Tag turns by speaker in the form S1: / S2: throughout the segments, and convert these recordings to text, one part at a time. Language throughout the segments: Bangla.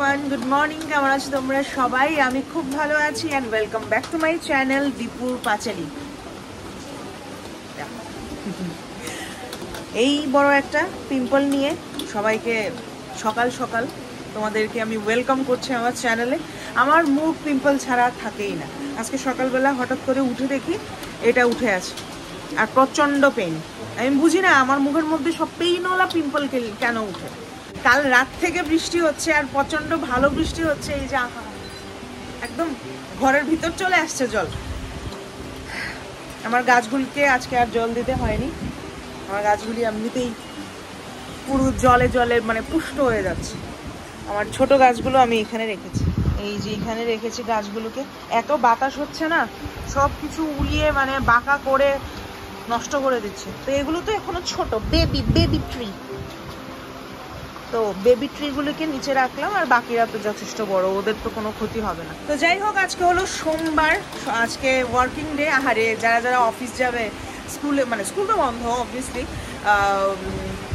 S1: Everyone, good morning. কেমন আছো তোমরা সবাই? আমি খুব ভালো আছি and welcome back to my channel দীপুর পাঁচালী। এই বড় একটা পিম্পল নিয়ে সবাইকে সকাল সকাল তোমাদেরকে আমি ওয়েলকাম করছি আমার চ্যানেলে। আমার মুখ পিম্পল ছাড়া থাকেই না। আজকে সকালবেলা হঠাৎ করে উঠে দেখি এটা উঠে আছে আর প্রচণ্ড পেইন। আমি বুঝি না আমার মুখের মধ্যে সব পেইনওয়ালা পিম্পল কেন উঠে। কাল রাত থেকে বৃষ্টি হচ্ছে আর প্রচণ্ড ভালো বৃষ্টি হচ্ছে। এই যে একদম ঘরের ভিতর চলে আসছে জল। আমার গাছগুলিকে আজকে আর জল দিতে হয়নি। আমার গাছগুলি এমনিতেই পুরো জলে জলে মানে পুষ্ট হয়ে যাচ্ছে। আমার ছোট গাছগুলো আমি এখানে রেখেছি, এই যে এখানে রেখেছি গাছগুলোকে। এত বাতাস হচ্ছে না, সব কিছু উড়িয়ে মানে বাঁকা করে নষ্ট করে দিচ্ছে। তো এগুলো তো এখনো ছোট বেবি ট্রি, তো বেবি ট্রিগুলোকে নিচে রাখলাম আর বাকিরা তো যথেষ্ট বড়, ওদের তো কোনো ক্ষতি হবে না। তো যাই হোক, আজকে হলো সোমবার, আজকে ওয়ার্কিং ডে। আহারে যারা যারা অফিস যাবে, স্কুলে মানে স্কুল তো বন্ধ অবভিয়াসলি,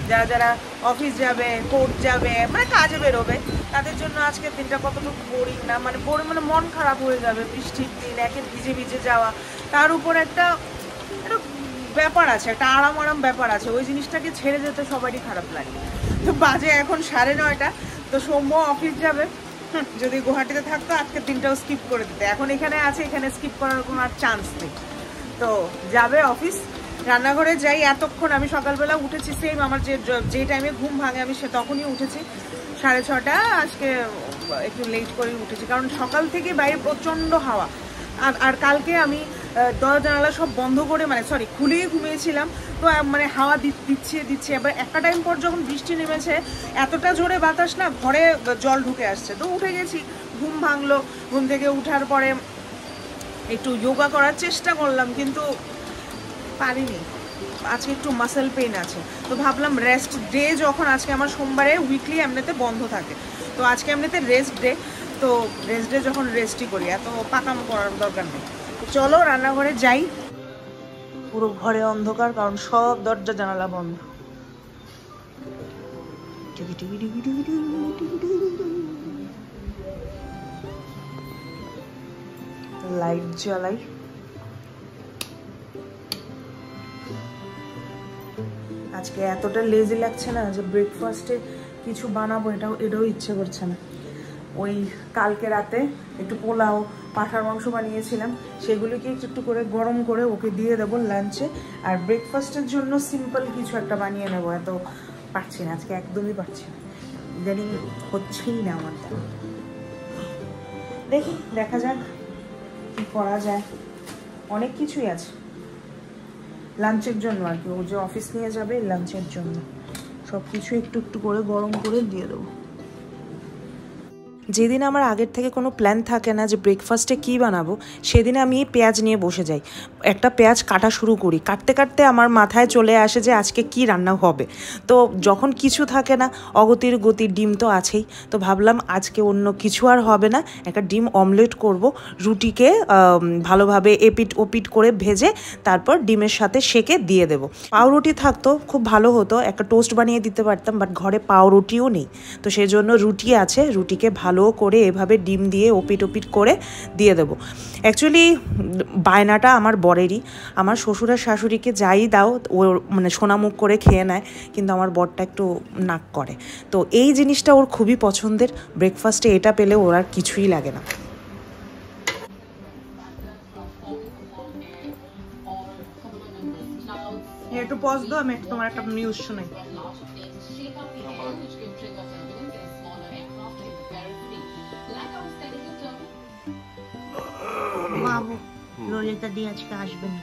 S1: যারা যারা অফিস যাবে, কোর্ট যাবে, মানে কাজে বেরোবে, তাদের জন্য আজকের দিনটা কতটুকু বোরিং না, মানে মানে মন খারাপ হয়ে যাবে। বৃষ্টির দিন, একে ভিজে ভিজে যাওয়া, তার উপর একটা ব্যাপার আছে, একটা আরাম ব্যাপার আছে। ওই জিনিসটাকে ছেড়ে যেতে সবারই খারাপ লাগে। তো বাজে এখন 9:30। তো সৌম্য অফিস যাবে। যদি গুয়াহাটিতে থাকতো আজকের দিনটাও স্কিপ করে দিতে। এখন এখানে আছে, এখানে স্কিপ করার কোনো আর চান্স নেই। তো যাবে অফিস। রান্নাঘরে যাই। এতক্ষণ আমি সকালবেলা উঠেছি, সেম আমার যে টাইমে ঘুম ভাঙে আমি তখনই উঠেছি, 6:30। আজকে একটু লেট করেই উঠেছি, কারণ সকাল থেকে বাইরে প্রচণ্ড হাওয়া। আর কালকে আমি দরজা জানালা সব বন্ধ করে, মানে সরি খুলেই ঘুমিয়েছিলাম। তো মানে হাওয়া দিচ্ছে। এবার একটা টাইম পর যখন বৃষ্টি নেমেছে, এতটা জোরে বাতাস না, ঘরে জল ঢুকে আসছে। তো উঠে গেছি, ঘুম ভাঙলো। ঘুম থেকে উঠার পরে একটু যোগা করার চেষ্টা করলাম, কিন্তু পারিনি। আজকে একটু মাসেল পেইন আছে। তো ভাবলাম রেস্ট ডে যখন, আজকে আমার সোমবারে উইকলি এমনিতে বন্ধ থাকে, তো আজকে এমনিতে রেস্ট ডে। তো রেস্ট ডে যখন রেস্টই করি, এত পাকামো করার দরকার নেই। চলো রান্নাঘরে যাই। পুরো ঘরে অন্ধকার, কারণ সব দরজা জানালা বন্ধ। লাইট জ্বালাই। আজকে এতটা লেজি লাগছে না যে ব্রেকফাস্টে কিছু বানাবো, এটাও ইচ্ছে করছে না। ওই কালকে রাতে একটু পোলাও, পাঁঠার মাংস বানিয়েছিলাম, সেগুলিকে একটু করে গরম করে ওকে দিয়ে দেবো লাঞ্চে। আর ব্রেকফাস্টের জন্য সিম্পল কিছু একটা বানিয়ে নেবো। এত পারছি না আজকে, একদমই পারছি না। ইদানিং হচ্ছেই না আমার দ্বারা। দেখা যাক কি করা যায়। অনেক কিছুই আছে লাঞ্চের জন্য আর কি, ও যে অফিস নিয়ে যাবে লাঞ্চের জন্য সব কিছু একটু একটু করে গরম করে দিয়ে দেবো। যেদিন আমার আগের থেকে কোনো প্ল্যান থাকে না যে ব্রেকফাস্টে কী বানাবো, সেদিন আমি পেঁয়াজ নিয়ে বসে যাই। একটা পেঁয়াজ কাটা শুরু করি, কাটতে কাটতে আমার মাথায় চলে আসে যে আজকে কি রান্না হবে। তো যখন কিছু থাকে না, অগতির গতি, ডিম তো আছেই। তো ভাবলাম আজকে অন্য কিছু আর হবে না, একটা ডিম অমলেট করব। রুটিকে ভালোভাবে এপিট ওপিট করে ভেজে তারপর ডিমের সাথে সেকে দিয়ে দেবো। পাউরুটি থাকতো খুব ভালো হতো, একটা টোস্ট বানিয়ে দিতে পারতাম, বাট ঘরে পাউরুটিও নেই। তো সেই জন্য রুটি আছে, রুটিকে ভালো করে এভাবে ডিম দিয়ে ওপিট ওপিট করে দিয়ে দেবো। অ্যাকচুয়ালি বায়নাটা আমার বরেরই। আমার শ্বশুর আর শাশুড়িকে যাই দাও ও মানে সোনামুখ করে খেয়ে নেয়, কিন্তু আমার বরটা একটু নাক করে। তো এই জিনিসটা ওর খুবই পছন্দের। ব্রেকফাস্টে এটা পেলে ওর আর কিছুই লাগে না। একটু পজ দাও, আমি তোমার একটা নিউজ শুনাই। বাবু ললিতা দি আজকে আসবেন।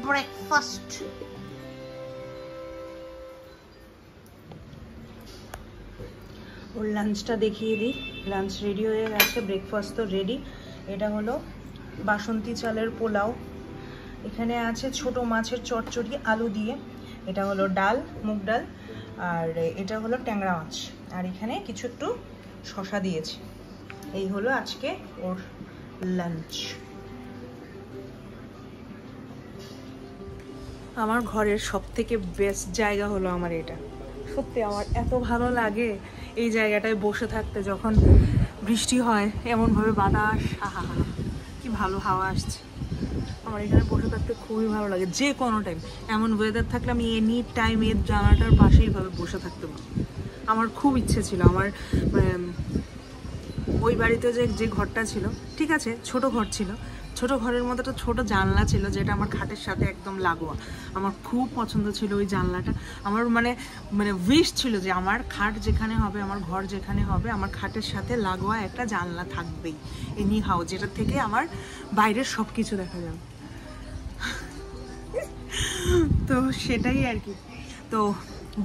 S1: ব্রেকফাস্ট ওর লাঞ্চটা দেখিয়ে দিই। লাঞ্চ রেডি হয়ে গেছে, ব্রেকফাস্ট তো রেডি। এটা হলো বাসন্তী চালের পোলাও, এখানে আছে ছোট মাছের চচ্চড়ি আলু দিয়ে, এটা হলো ডাল, মুগ ডাল, আর এটা হলো ট্যাংরা মাছ, আর এখানে কিছু একটু শসা দিয়েছি। এই হলো আজকে ওর লাঞ্চ। আমার ঘরের সবথেকে বেস্ট জায়গা হলো আমার এটা। সত্যি আমার এত ভালো লাগে এই জায়গাটায় বসে থাকতে, যখন বৃষ্টি হয় এমনভাবে বাতাস, আহা কি ভালো হাওয়া আসছে। আমার এখানে বসে থাকতে খুবই ভালো লাগে, যে কোনো টাইম। এমন ওয়েদার থাকলে আমি এনি টাইম এর জানালাটার পাশেই ভাবে বসে থাকতে পারি। আমার খুব ইচ্ছে ছিল, আমার ওই বাড়িতে যে ঘরটা ছিল, ঠিক আছে ছোট ঘর ছিল, ছোট ঘরের মধ্যে একটা ছোট জানলা ছিল যেটা আমার খাটের সাথে একদম লাগোয়া। আমার খুব পছন্দ ছিল ওই জানলাটা। আমার মানে উইশ ছিল যে আমার খাট যেখানে হবে, আমার ঘর যেখানে হবে, আমার খাটের সাথে লাগোয়া একটা জানলা থাকবেই এনি হাউ, যেটা থেকে আমার বাইরের সব কিছু দেখা যাবে। তো সেটাই আর কি। তো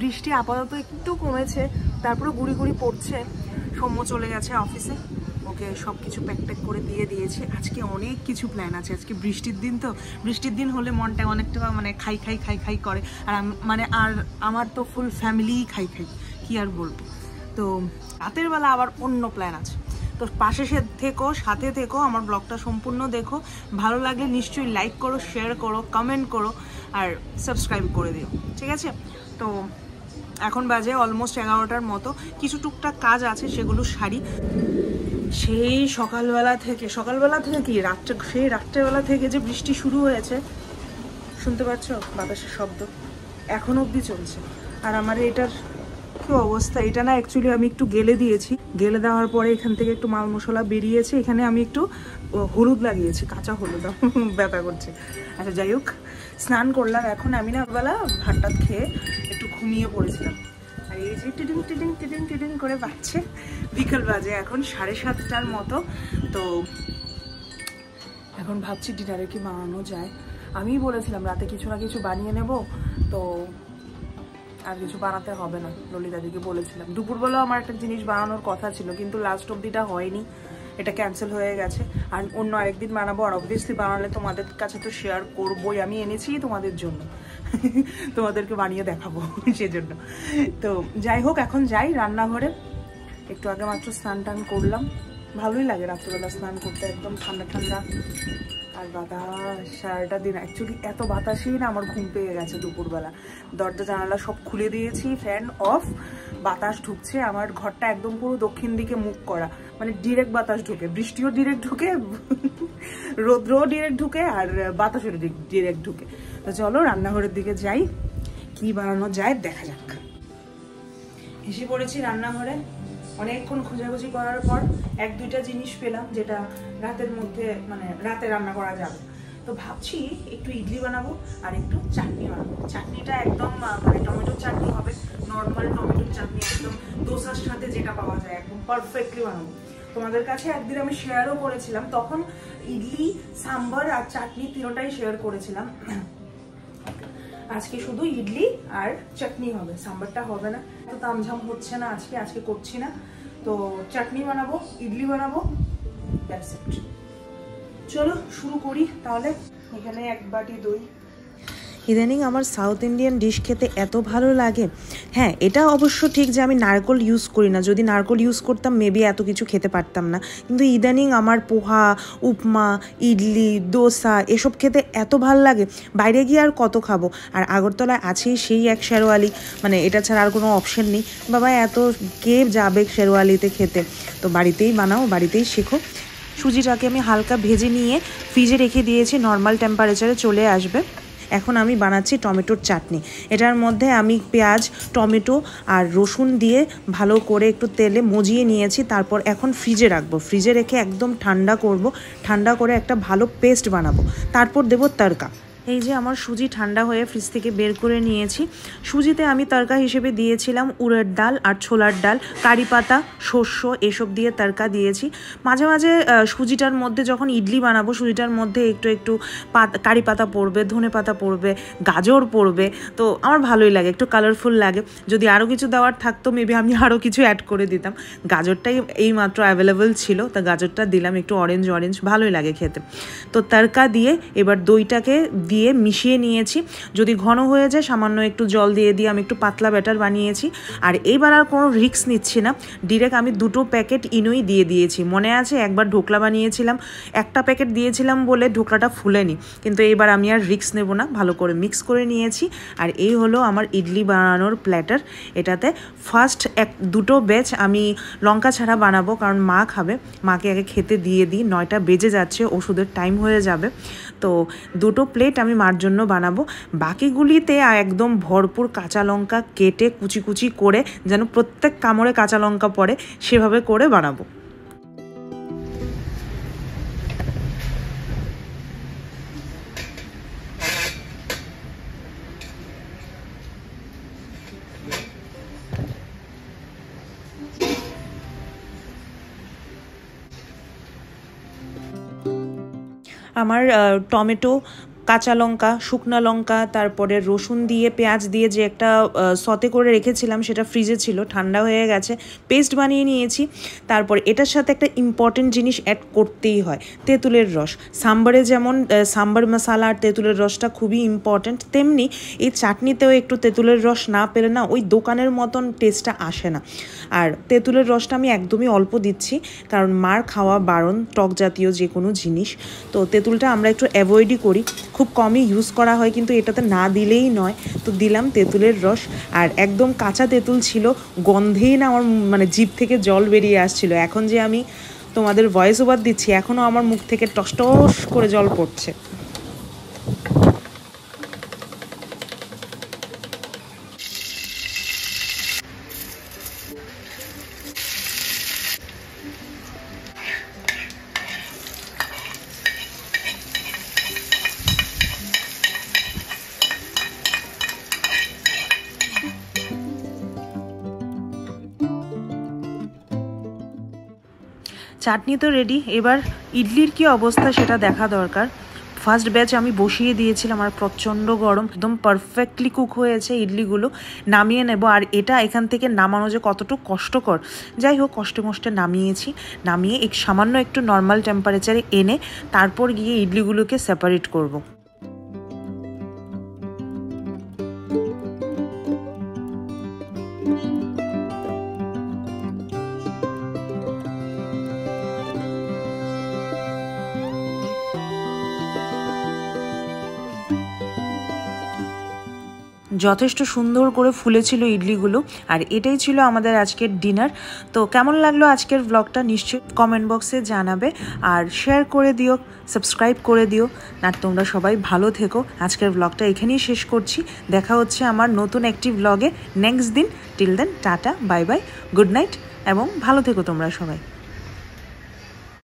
S1: বৃষ্টি আপাতত একটু কমেছে, তারপরে গুড়ি গুড়ি পড়ছে। সৌম্য চলে গেছে অফিসে, ওকে সব কিছু প্যাক করে দিয়ে দিয়েছে। আজকে অনেক কিছু প্ল্যান আছে, আজকে বৃষ্টির দিন, তো বৃষ্টির দিন হলে মনটা অনেকটা খাই খাই খাই খাই করে। আর আমার তো ফুল ফ্যামিলি খাই খাই, কি আর বলবো। তো রাতের বেলা আবার অন্য প্ল্যান আছে। তো পাশে থেকো, সাথে থেকো, আমার ব্লগটা সম্পূর্ণ দেখো। ভালো লাগলে নিশ্চয়ই লাইক করো, শেয়ার করো, কমেন্ট করো আর সাবস্ক্রাইব করে দিও, ঠিক আছে? তো এখন বাজে অলমোস্ট 11টার মতো। কিছু টুকটাক কাজ আছে, সেগুলো সারি। সেই সকালবেলা থেকে কি রাত্রেবেলা থেকে যে বৃষ্টি শুরু হয়েছে, শুনতে পাচ্ছ বাতাসের শব্দ, এখন অবধি চলছে। আর আমার এটার কি অবস্থা, এটা না অ্যাকচুয়ালি আমি একটু গেলে দিয়েছি, গেলে দেওয়ার পরে এখান থেকে একটু মাল মশলা বেরিয়েছে। এখানে আমি একটু হলুদ লাগিয়েছি, কাঁচা হলুদ, ব্যথা করছে। আচ্ছা যাই হোক, স্নান করলাম। এখন আমি না বেলা ভাতটা খেয়ে একটু ঘুমিয়ে পড়েছিলাম। আর এই যে টিডিং টিডিং টিডিং টিডিং করে বাজছে, বিকেল বাজে এখন 7:30টার মতো। তো এখন ভাবছি ডিনারে কি বানানো যায়। আমি বলেছিলাম রাতে কিছু না কিছু বানিয়ে নেব, তো আর কিছু বানাতে হবে না, ললিতাদিকে বলেছিলাম। দুপুরবেলাও আমার একটা জিনিস বানানোর কথা ছিল, কিন্তু লাস্ট অবধিটা হয়নি, এটা ক্যান্সেল হয়ে গেছে। আর অন্য আরেকদিন বানাবো, আর অবভিয়াসলি বানালে তোমাদের কাছে তো শেয়ার করবোই। আমি এনেছি তোমাদের জন্য, তোমাদেরকে বানিয়ে দেখাবো সেজন্য। তো যাই হোক, এখন যাই রান্নাঘরে। একটু আগে মাত্র স্নান টান করলাম, ভালোই লাগে রাত্রিবেলা স্নান করতে, একদম ঠান্ডা ঠান্ডা। আর বাতাস সারাটা দিন, অ্যাকচুয়ালি এত বাতাসই না আমার ঘুম পেয়ে গেছে দুপুরবেলা। দরজা জানালা সব খুলে দিয়েছি, ফ্যান অফ, বাতাস ঢুকছে। আমার ঘরটা একদম পুরো দক্ষিণ দিকে মুখ করা, মানে ডিরেক্ট বাতাস ঢুকে, বৃষ্টিও ডিরেক্ট ঢুকে, রৌদ্রও ডিরেক্ট ঢুকে, আর বাতাসও ডিরেক্ট ঢুকে। তো চলো রান্নাঘরের দিকে যাই, কি বানানো যায় দেখা যাক। এসে পড়েছি রান্নাঘরে। অনেকক্ষণ খোঁজাখুঁজি করার পর 1-2টা জিনিস পেলাম যেটা রাতের মধ্যে রাতে রান্না করা যাবে। তো ভাবছি একটু ইডলি বানাবো আর একটু চাটনি বানাবো। চাটনিটা একদম টমেটোর চাটনি হবে, নর্মাল টমেটোর চাটনি, একদম দোসার সাথে যেটা পাওয়া যায়, একদম পারফেক্টলি বানাবো। তোমাদের কাছে একদিন আমি শেয়ারও করেছিলাম, তখন ইডলি, সাম্বার আর চাটনি তিনটাই শেয়ার করেছিলাম। আজকে শুধু ইডলি আর চাটনি হবে, সাম্বারটা হবে না, তো তামঝাম হচ্ছে না আজকে করছি না। তো চাটনি বানাবো, ইডলি বানাবো, দ্যাটস ইট। চলো শুরু করি তাহলে। এখানে 1 বাটি দই। ইদানিং আমার সাউথ ইন্ডিয়ান ডিশ খেতে এত ভালো লাগে। হ্যাঁ, এটা অবশ্য ঠিক যে আমি নারকোল ইউজ করি না, যদি নারকোল ইউজ করতাম মেবি এত কিছু খেতে পারতাম না। কিন্তু ইদানিং আমার পোহা, উপমা, ইডলি, দোসা এসব খেতে এত ভালো লাগে, বাইরে গিয়ে আর কত খাবো। আর আগরতলায় আছেই সেই এক শেরওয়ালি, এটা ছাড়া আর কোনো অপশন নেই। বাবা এত কে যাবে শেরওয়ালিতে খেতে, তো বাড়িতেই বানাও, বাড়িতেই শেখো। সুজিটাকে আমি হালকা ভেজে নিয়ে ফ্রিজে রেখে দিয়েছি, নর্মাল টেম্পারেচারে চলে আসবে। এখন আমি বানাচ্ছি টমেটোর চাটনি। এটার মধ্যে আমি পেঁয়াজ, টমেটো আর রসুন দিয়ে ভালো করে একটু তেলে মজিয়ে নিয়েছি। তারপর এখন ফ্রিজে রাখবো, ফ্রিজে রেখে একদম ঠান্ডা করব, ঠান্ডা করে একটা ভালো পেস্ট বানাবো। তারপর দেবো তড়কা। এই যে আমার সুজি ঠান্ডা হয়ে ফ্রিজ থেকে বের করে নিয়েছি। সুজিতে আমি তড়কা হিসেবে দিয়েছিলাম উড়ের ডাল আর ছোলার ডাল, কারি পাতা, শস্য এসব দিয়ে তড়কা দিয়েছি। মাঝে মাঝে সুজিটার মধ্যে যখন ইডলি বানাবো, সুজিটার মধ্যে একটু কারি পাতা পড়বে, ধনে পাতা পড়বে, গাজর পড়বে, তো আমার ভালোই লাগে, একটু কালারফুল লাগে। যদি আরও কিছু দেওয়ার থাকতো মেবি আমি আরও কিছু অ্যাড করে দিতাম। গাজরটাই এইমাত্র অ্যাভেলেবেল ছিল, তা গাজরটা দিলাম, একটু অরেঞ্জ ভালোই লাগে খেতে। তো তড়কা দিয়ে এবার দইটাকে দিয়ে মিশিয়ে নিয়েছি। যদি ঘন হয়ে যায় সামান্য একটু জল দিয়ে আমি একটু পাতলা ব্যাটার বানিয়েছি। আর এইবার আর কোনো রিস্ক নিচ্ছি না, ডিরেক্ট আমি 2 প্যাকেট ইনোই দিয়ে দিয়েছি। মনে আছে একবার ঢোকলা বানিয়েছিলাম, একটা প্যাকেট দিয়েছিলাম বলে ঢোকলাটা ফুলেনি, কিন্তু এইবার আমি আর রিস্ক নেব না, ভালো করে মিক্স করে নিয়েছি। আর এই হলো আমার ইডলি বানানোর প্ল্যাটার। এটাতে ফার্স্ট 2 ব্যাচ আমি লঙ্কা ছাড়া বানাবো, কারণ মা খাবে, মাকে আগে খেতে দিয়ে দিই, 9টা বেজে যাচ্ছে, ওষুধের টাইম হয়ে যাবে। তো 2 প্লেট আমি মার জন্য বানাবো। বাকিগুলিতে একদম ভরপুর কাঁচা লঙ্কা কেটে কুচি কুচি করে, যেন প্রত্যেক কামড়ে কাঁচা লঙ্কা পড়ে, সেভাবে করে বানাবো। আমার টমেটো, কাঁচা লঙ্কা, শুকনো লঙ্কা, তারপরে রসুন দিয়ে পেঁয়াজ দিয়ে যে একটা সতে করে রেখেছিলাম, সেটা ফ্রিজে ছিল, ঠান্ডা হয়ে গেছে, পেস্ট বানিয়ে নিয়েছি। তারপর এটার সাথে একটা ইম্পর্টেন্ট জিনিস অ্যাড করতেই হয়, তেঁতুলের রস। সাম্বারে যেমন সাম্বার মশলা আর তেঁতুলের রসটা খুবই ইম্পর্টেন্ট, তেমনি এই চাটনিতেও একটু তেঁতুলের রস না পেলে না ওই দোকানের মতন টেস্টটা আসে না। আর তেঁতুলের রসটা আমি একদমই অল্প দিচ্ছি, কারণ মার খাওয়া বারণ টক জাতীয় যে কোনো জিনিস, তো তেঁতুলটা আমরা একটু অ্যাভয়েডই করি, খুব কমই ইউজ করা হয়, কিন্তু এটাতে না দিলেই নয়, তো দিলাম তেঁতুলের রস। আর একদম কাঁচা তেঁতুল ছিল, গন্ধেই না আমার মানে জিভ থেকে জল বেরিয়ে আসছিল। এখন যে আমি তোমাদের ভয়েস ওভার দিচ্ছি, এখনও আমার মুখ থেকে টস টস করে জল পড়ছে। চাটনি তো রেডি, এবার ইডলির কি অবস্থা সেটা দেখা দরকার। ফার্স্ট ব্যাচ আমি বসিয়ে দিয়েছিলাম, আর প্রচণ্ড গরম, একদম পারফেক্টলি কুক হয়েছে ইডলিগুলো। নামিয়ে নেব। আর এটা এখান থেকে নামানো যে কতটুকু কষ্টকর, যাই হোক কষ্টে মষ্টে নামিয়েছি। নামিয়ে সামান্য একটু নর্মাল টেম্পারেচারে এনে তারপর গিয়ে ইডলিগুলোকে সেপারেট করব। যথেষ্ট সুন্দর করে ফুলেছিল ইডলিগুলো। আর এটাই ছিল আমাদের আজকের ডিনার। তো কেমন লাগলো আজকের ব্লগটা নিশ্চয়ই কমেন্ট বক্সে জানাবে, আর শেয়ার করে দিও, সাবস্ক্রাইব করে দিও। আর তোমরা সবাই ভালো থেকো। আজকের ব্লগটা এখানেই শেষ করছি, দেখা হচ্ছে আমার নতুন একটি ব্লগে নেক্সট দিন। Till then tata, bye bye, good night, এবং ভালো থেকো তোমরা সবাই।